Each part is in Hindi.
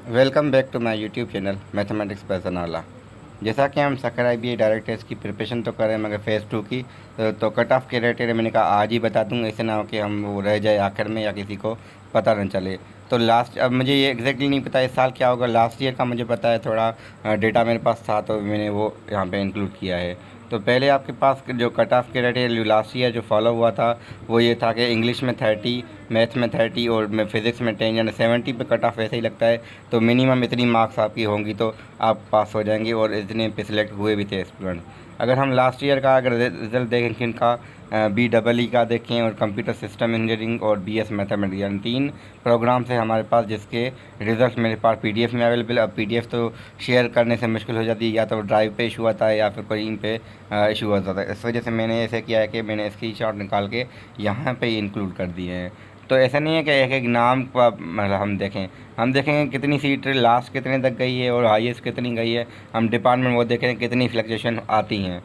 Welcome back to my YouTube channel mathematics पर्सनाला। जैसा कि हम सकर IBA डायरेक्ट टेस्ट की प्रिपरेशन तो करें मगर फ़ेज़ 2 की तो कट ऑफ के क्राइटेरिया मैंने कहा आज ही बता दूंगा, ऐसे ना हो कि हम वो रह जाए आखिर में या किसी को पता न चले। तो लास्ट अब मुझे ये एग्जैक्टली नहीं पता इस साल क्या होगा, लास्ट ईयर का मुझे पता है, थोड़ा डेटा मेरे पास था तो मैंने वो यहाँ पे इंक्लूड किया है। तो पहले आपके पास जो कट ऑफ के क्राइटेरिया लास्ट ईयर जो फॉलो हुआ था वो ये था कि इंग्लिश में 30, मैथ में 30 और मैं फिज़िक्स में 10, यानी 70 पे कट ऑफ ऐसे ही लगता है। तो मिनिमम इतनी मार्क्स आपकी होंगी तो आप पास हो जाएंगे और इतने पे सिलेक्ट हुए भी थे स्टूडेंट। अगर हम लास्ट ईयर का अगर रिज़ल्ट देखें इनका BEE का देखें और कंप्यूटर सिस्टम इंजीनियरिंग और BS मैथमेटिक्स, यानी 3 प्रोग्राम्स हैं हमारे पास जिसके रिज़ल्ट मेरे पास PDF में अवेलेबल। अब PDF तो शेयर करने से मुश्किल हो जाती है, या तो ड्राइव पे इशू आता है या फिर कहीं पे इशू हो जाता है। इस वजह से मैंने ऐसे किया है कि मैंने स्क्रीनशॉट निकाल के यहाँ पे इंक्लूड कर दिए हैं। तो ऐसा नहीं है कि एक एक नाम का मतलब हम देखेंगे कितनी सीट लास्ट कितने तक गई है और हाईएस्ट कितनी गई है। हम डिपार्टमेंट वो देखें कितनी फ्लक्चुएशन आती हैं।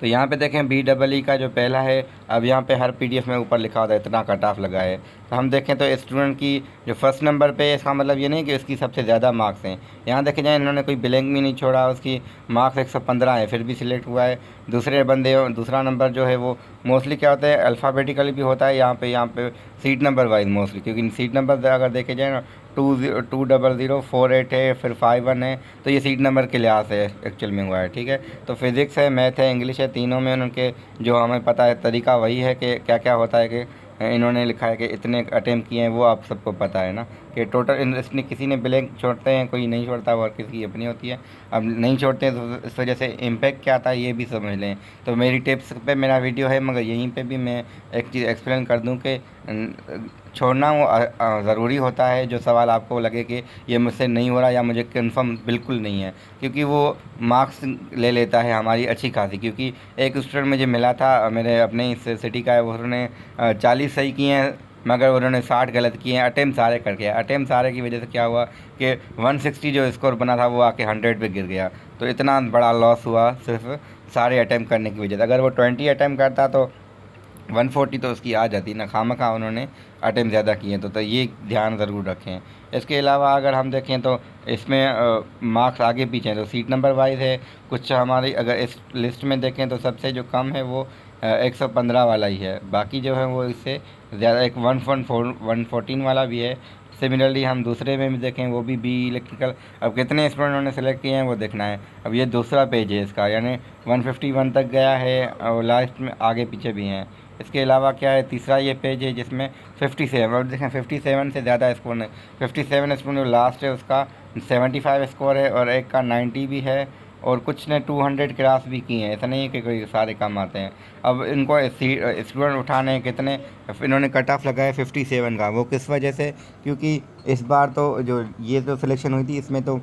तो यहाँ पे देखें BEE का जो पहला है, अब यहाँ पे हर PDF में ऊपर लिखा होता है इतना कट ऑफ लगा है। तो हम देखें तो स्टूडेंट की जो फर्स्ट नंबर पे है, इसका मतलब ये नहीं कि उसकी सबसे ज़्यादा मार्क्स हैं। यहाँ देखे जाए इन्होंने कोई ब्लैंक भी नहीं छोड़ा, उसकी मार्क्स 115 है फिर भी सिलेक्ट हुआ है। दूसरा नंबर जो है वो मोस्टली क्या होता है, अल्फ़ाबेटिकली भी होता है यहाँ पे सीट नंबर वाइज मोस्टली, क्योंकि सीट नंबर अगर देखे जाए ना 20048 है, फिर 51 है, तो ये सीट नंबर के लिहाज से एक्चुअल में हुआ है। ठीक है, तो फिज़िक्स है, मैथ है, इंग्लिश है, तीनों में उनके जो हमें पता है तरीका वही है कि क्या क्या होता है कि इन्होंने लिखा है कि इतने अटैम्प्ट किए हैं, वो आप सबको पता है ना कि टोटल इसने किसी ने ब्लैंक छोड़ते हैं, कोई नहीं छोड़ता, और किसी की अपनी होती है। अब नहीं छोड़ते हैं तो इस वजह से इम्पैक्ट क्या आता है ये भी समझ लें। तो मेरी टिप्स पे मेरा वीडियो है, मगर यहीं पे भी मैं एक चीज़ एक्सप्लेन कर दूं कि छोड़ना वो ज़रूरी होता है। जो सवाल आपको लगे कि ये मुझसे नहीं हो रहा या मुझे कंफर्म बिल्कुल नहीं है, क्योंकि वो मार्क्स ले लेता है हमारी अच्छी खासी। क्योंकि एक स्टूडेंट मुझे मिला था मेरे अपने इस सिटी का है, उन्होंने 40 सही किए हैं मगर उन्होंने 60 गलत किए हैं, अटेम्प्ट सारे करके। अटेम्प्ट सारे की वजह से क्या हुआ कि 160 जो स्कोर बना था वो आके 100 पे गिर गया। तो इतना बड़ा लॉस हुआ सिर्फ सारे अटेम्प्ट करने की वजह से। अगर वो 20 अटेम्प्ट करता तो 140 तो उसकी आ जाती ना, खामखा उन्होंने अटेम्प्ट ज़्यादा किए। तो ये ध्यान ज़रूर रखें। इसके अलावा अगर हम देखें तो इसमें मार्क्स आगे पीछे हैं, तो सीट नंबर वाइज है। कुछ हमारी अगर इस लिस्ट में देखें तो सबसे जो कम है वो 115 वाला ही है, बाकी जो है वो इससे ज़्यादा एक 114 वाला भी है। सिमिलरली हम दूसरे में भी देखें वो भी BE इलेक्ट्रिकल। अब कितने स्टूडेंट ने सेलेक्ट किए हैं वो देखना है। अब ये दूसरा पेज है इसका, यानी 151 तक गया है और लास्ट में आगे पीछे भी हैं। इसके अलावा क्या है, तीसरा ये पेज है जिसमें 57, और देखें 57 से ज़्यादा स्कोर नहीं। 57 स्कोर जो लास्ट है उसका 75 स्कोर है और एक का 90 भी है, और कुछ ने 200 क्रॉस भी किए हैं। ऐसा नहीं है कि कोई सारे कम आते हैं। अब इनको स्टूडेंट उठाने हैं कितने, इन्होंने कट ऑफ लगाया 57 का। वो किस वजह से, क्योंकि इस बार तो जो ये जो सिलेक्शन हुई थी इसमें तो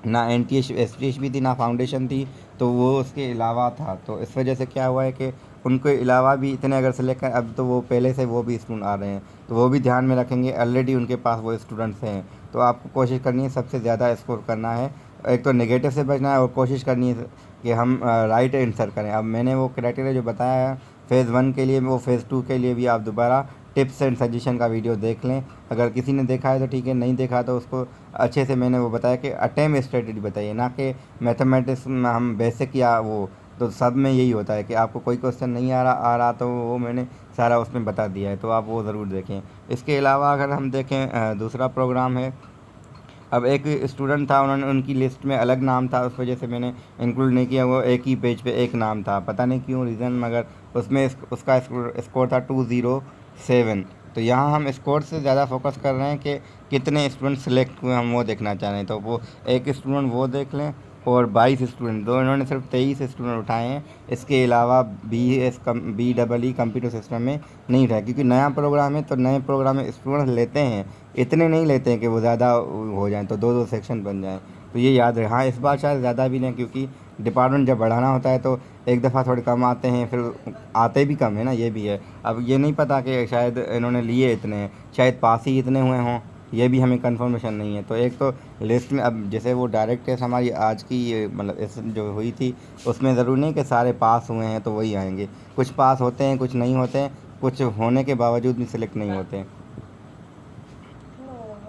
ना NTH STH भी थी ना फाउंडेशन थी, तो वो उसके अलावा था। तो इस वजह से क्या हुआ है कि उनके अलावा भी इतने अगर सेलेक्ट कर, अब तो वो पहले से वो भी स्टूडेंट आ रहे हैं तो वो भी ध्यान में रखेंगे, ऑलरेडी उनके पास वो स्टूडेंट्स हैं। तो आपको कोशिश करनी है सबसे ज़्यादा स्कोर करना है, एक तो नेगेटिव से बचना है और कोशिश करनी है कि हम राइट आंसर करें। अब मैंने वो क्राइटेरिया जो बताया है फ़ेज़ 1 के लिए, वो फ़ेज़ 2 के लिए भी आप दोबारा टिप्स एंड सजेशन का वीडियो देख लें। अगर किसी ने देखा है तो ठीक है, नहीं देखा तो उसको अच्छे से मैंने वो बताया कि अटेम्प्ट स्ट्रेटजी बताइए, ना कि मैथमेटिक्स में हम बेसिक या वो। तो सब में यही होता है कि आपको कोई क्वेश्चन नहीं आ रहा तो वो मैंने सारा उसमें बता दिया है, तो आप वो ज़रूर देखें। इसके अलावा अगर हम देखें दूसरा प्रोग्राम है। अब एक स्टूडेंट था, उन्होंने उनकी लिस्ट में अलग नाम था, उस वजह से मैंने इंक्लूड नहीं किया। वो एक ही पेज पे एक नाम था, पता नहीं क्यों रीज़न, मगर उसमें उसका स्कोर था 207। तो यहाँ हम स्कोर से ज़्यादा फोकस कर रहे हैं कि कितने स्टूडेंट सेलेक्ट हुए, हम वो देखना चाह रहे हैं। तो वो एक स्टूडेंट वो देख लें, और 22 स्टूडेंट, दो इन्होंने सिर्फ 23 स्टूडेंट उठाए हैं। इसके अलावा BEE कंप्यूटर सिस्टम में नहीं उठाए, क्योंकि नया प्रोग्राम है तो नए प्रोग्राम में स्टूडेंट लेते हैं, इतने नहीं लेते हैं कि वो ज़्यादा हो जाएं तो दो दो सेक्शन बन जाएं। तो ये याद रहे। हाँ, इस बार शायद ज़्यादा भी लें, क्योंकि डिपार्टमेंट जब बढ़ाना होता है तो एक दफ़ा थोड़े कम आते हैं, फिर आते भी कम है ना, ये भी है। अब ये नहीं पता कि शायद इन्होंने लिए इतने हैं, शायद पास ही इतने हुए हों, ये भी हमें कंफर्मेशन नहीं है। तो एक तो लिस्ट में अब जैसे वो डायरेक्ट टेस्ट हमारी आज की मतलब इस जो हुई थी उसमें ज़रूरी नहीं कि सारे पास हुए हैं तो वही आएंगे। कुछ पास होते हैं, कुछ नहीं होते हैं, कुछ होने के बावजूद भी सिलेक्ट नहीं होते हैं।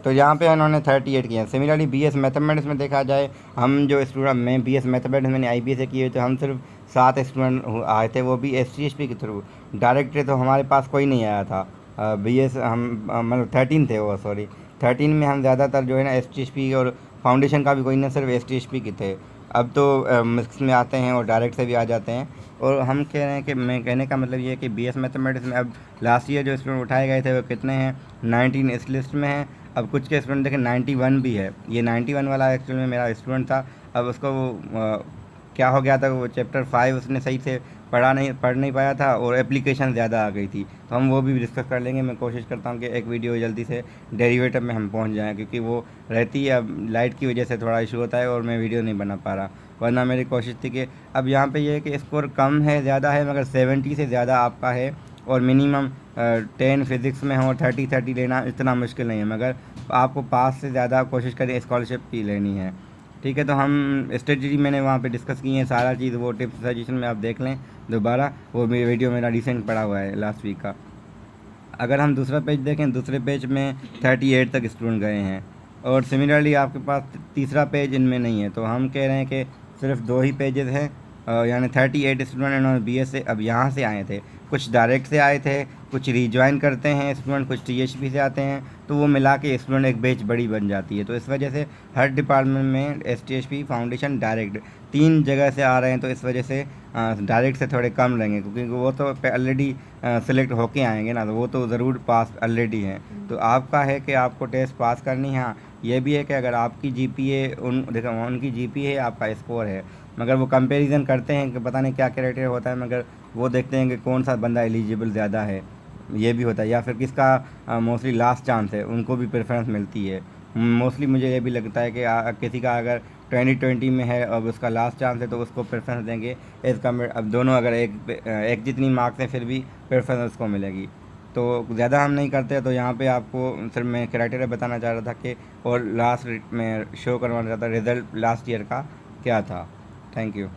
तो यहाँ पे उन्होंने 38 किए हैं। सिमिलरली बीएस मैथमेटिक्स में देखा जाए, हम जो स्टूडेंट, मैं बीएस मैथमेटिक्स मैंने आईबीएस से किए, तो हम सिर्फ 7 स्टूडेंट आए थे, वो भी एसटीएसपी के थ्रू। डायरेक्ट तो हमारे पास कोई नहीं आया था। बीएस हम मतलब 13 थे वो, सॉरी 13 में हम ज़्यादातर जो है ना एसटीएसपी और फाउंडेशन का भी कोई ना, सिर्फ एसटीएसपी के थे। अब तो मिक्स में आते हैं और डायरेक्ट से भी आ जाते हैं। और हम कह रहे हैं कि मैं कहने का मतलब ये है कि बीएस मैथमेटिक्स में अब लास्ट ईयर जो स्टूडेंट उठाए गए थे वो कितने हैं, 19 इस लिस्ट में हैं। अब कुछ के स्टूडेंट देखें 91 भी है। ये 91 वाला एक्चुअल में मेरा स्टूडेंट था। अब उसको क्या हो गया था, वो चैप्टर 5 उसने सही से पढ़ नहीं पाया था और एप्लीकेशन ज़्यादा आ गई थी। तो हम वो भी डिस्कस कर लेंगे। मैं कोशिश करता हूँ कि एक वीडियो जल्दी से डेरिवेटिव में हम पहुँच जाएँ, क्योंकि वो रहती है, अब लाइट की वजह से थोड़ा इशू होता है और मैं वीडियो नहीं बना पा रहा, वरना मेरी कोशिश थी कि अब यहाँ पे ये है कि स्कोर कम है ज़्यादा है, मगर 70 से ज़्यादा आपका है और मिनिमम 10 फिज़िक्स में हो और 30 लेना इतना मुश्किल नहीं है, मगर आपको पास से ज़्यादा कोशिश करें स्कॉलरशिप की लेनी है। ठीक है, तो हम स्ट्रेटजी मैंने वहाँ पे डिस्कस की है सारा चीज़, वो टिप्स सजेशन में आप देख लें दोबारा, वो वीडियो मेरा रिसेंट पड़ा हुआ है लास्ट वीक का। अगर हम दूसरा पेज देखें, दूसरे पेज में 38 तक स्टूडेंट गए हैं और सिमिलरली आपके पास तीसरा पेज इनमें नहीं है। तो हम कह रहे हैं कि सिर्फ 2 ही पेजेस हैं, यानी 38 स्टूडेंट इन्होंने बीएस से अब यहाँ से आए थे। कुछ डायरेक्ट से आए थे, कुछ रीज्वाइन करते हैं स्टूडेंट, कुछ टीएचपी से आते हैं, तो वो मिला के स्टूडेंट एक बैच बड़ी बन जाती है। तो इस वजह से हर डिपार्टमेंट में एसटीएचपी, फाउंडेशन, डायरेक्ट 3 जगह से आ रहे हैं। तो इस वजह से डायरेक्ट से थोड़े कम रहेंगे, क्योंकि वो तो ऑलरेडी सेलेक्ट होके आएंगे ना, तो वो तो ज़रूर पास ऑलरेडी हैं। तो आपका है कि आपको टेस्ट पास करनी है। हाँ, ये भी है कि अगर आपकी जीपीए देखो उनकी जीपीए है, आपका स्कोर है, मगर वो कंपैरिजन करते हैं कि पता नहीं क्या क्राइटेरिया होता है, मगर वो देखते हैं कि कौन सा बंदा एलिजिबल ज़्यादा है, ये भी होता है, या फिर किसका मोस्टली लास्ट चांस है, उनको भी प्रेफरेंस मिलती है। मोस्टली मुझे ये भी लगता है कि किसी का अगर 2020 में है और उसका लास्ट चांस है तो उसको प्रेफरेंस देंगे एज कम्पेयर। अब दोनों अगर एक जितनी मार्क्स हैं फिर भी प्रेफरेंस उसको मिलेगी। तो ज़्यादा हम नहीं करते, तो यहाँ पे आपको सिर्फ मैं क्राइटेरिया बताना चाह रहा था कि, और लास्ट में शो करवाना चाहता रिज़ल्ट लास्ट ईयर का क्या था। Thank you.